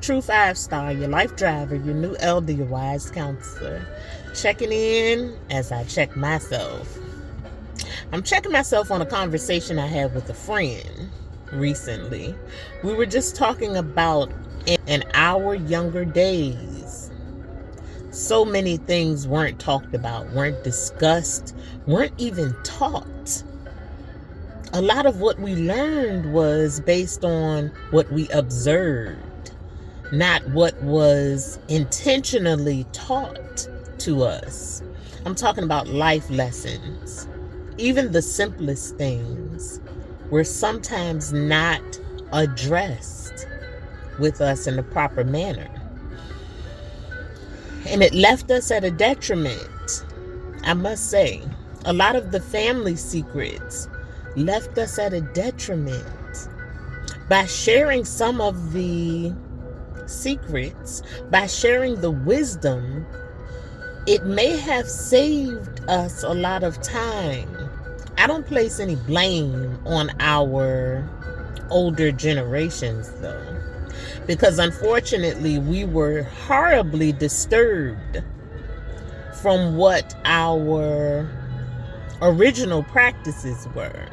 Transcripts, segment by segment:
True 5-star, your life driver, your new elder, your wise counselor. Checking in as I check myself. I'm checking myself on a conversation I had with a friend recently. We were just talking about in our younger days. So many things weren't talked about, weren't discussed, weren't even taught. A lot of what we learned was based on what we observed, not what was intentionally taught to us. I'm talking about life lessons. Even the simplest things were sometimes not addressed with us in the proper manner. And it left us at a detriment, I must say. A lot of the family secrets left us at a detriment. By sharing some of the secrets, by sharing the wisdom, it may have saved us a lot of time. I don't place any blame on our older generations, though, because unfortunately we were horribly disturbed from what our original practices were.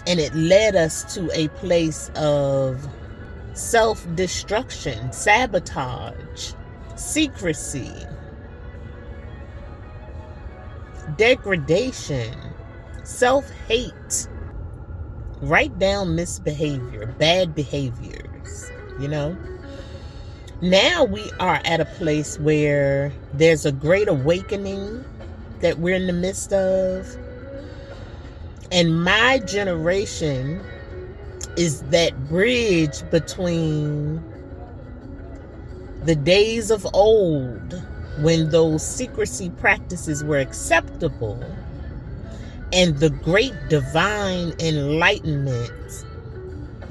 And it led us to a place of self-destruction, sabotage, secrecy, degradation, self-hate, right down misbehavior, bad behaviors, Now we are at a place where there's a great awakening that we're in the midst of. And my generation is that bridge between the days of old, when those secrecy practices were acceptable, and the great divine enlightenment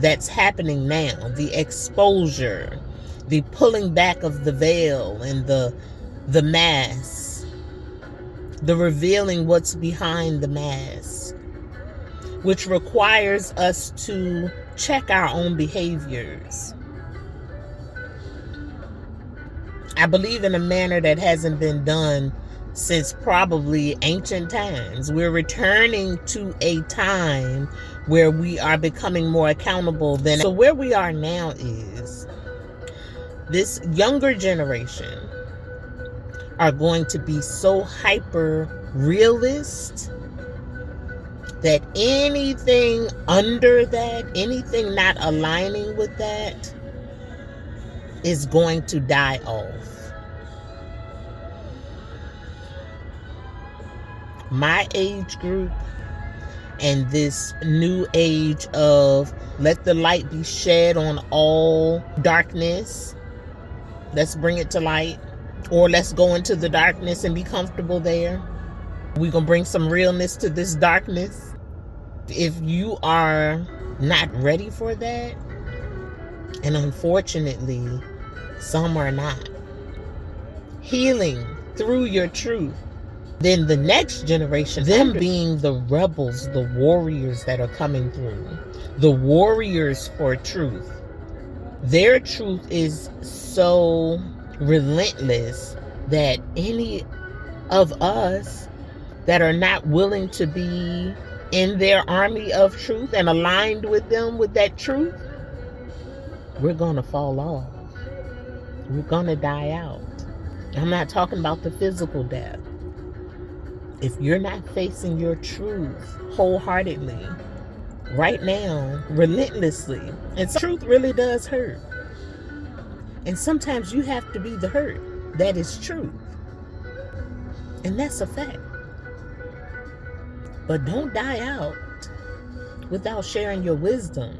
that's happening now, the exposure, the pulling back of the veil and the mask, the revealing what's behind the mask, which requires us to check our own behaviors. I believe in a manner that hasn't been done since probably ancient times. We're returning to a time where we are becoming more accountable than. So where we are now is this younger generation are going to be so hyper realist that anything under that, anything not aligning with that, is going to die off. My age group and this new age of let the light be shed on all darkness. Let's bring it to light. Or let's go into the darkness and be comfortable there. We're going to bring some realness to this darkness. If you are not ready for that, and unfortunately, some are not, healing through your truth, then the next generation, them being the rebels, the warriors that are coming through, the warriors for truth, their truth is so relentless that any of us that are not willing to be in their army of truth and aligned with them with that truth, we're going to fall off. We're going to die out. I'm not talking about the physical death. If you're not facing your truth wholeheartedly, right now, relentlessly, and truth really does hurt. And sometimes you have to be the hurt. That is truth. And that's a fact. But don't die out without sharing your wisdom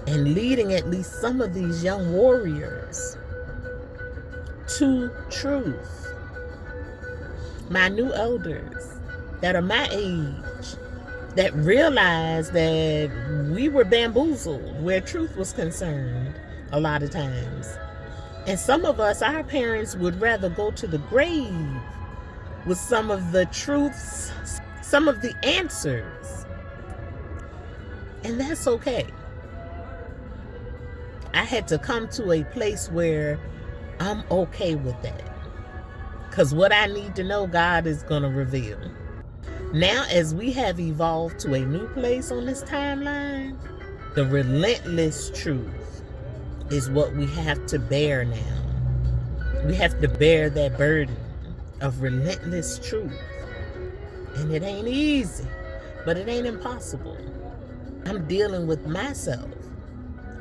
and leading at least some of these young warriors to truth. My new elders that are my age, that realize that we were bamboozled where truth was concerned a lot of times. And some of us, our parents would rather go to the grave with some of the truths, some of the answers. And that's okay. I had to come to a place where I'm okay with that. Because what I need to know, God is going to reveal. Now, as we have evolved to a new place on this timeline, the relentless truth is what we have to bear now. We have to bear that burden of relentless truth. And it ain't easy, but it ain't impossible. I'm dealing with myself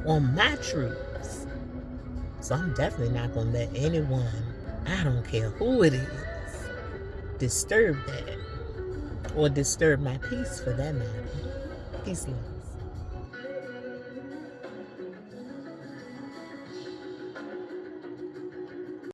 on my truths. So I'm definitely not going to let anyone, I don't care who it is, disturb that. Or disturb my peace for that matter. Peace, love.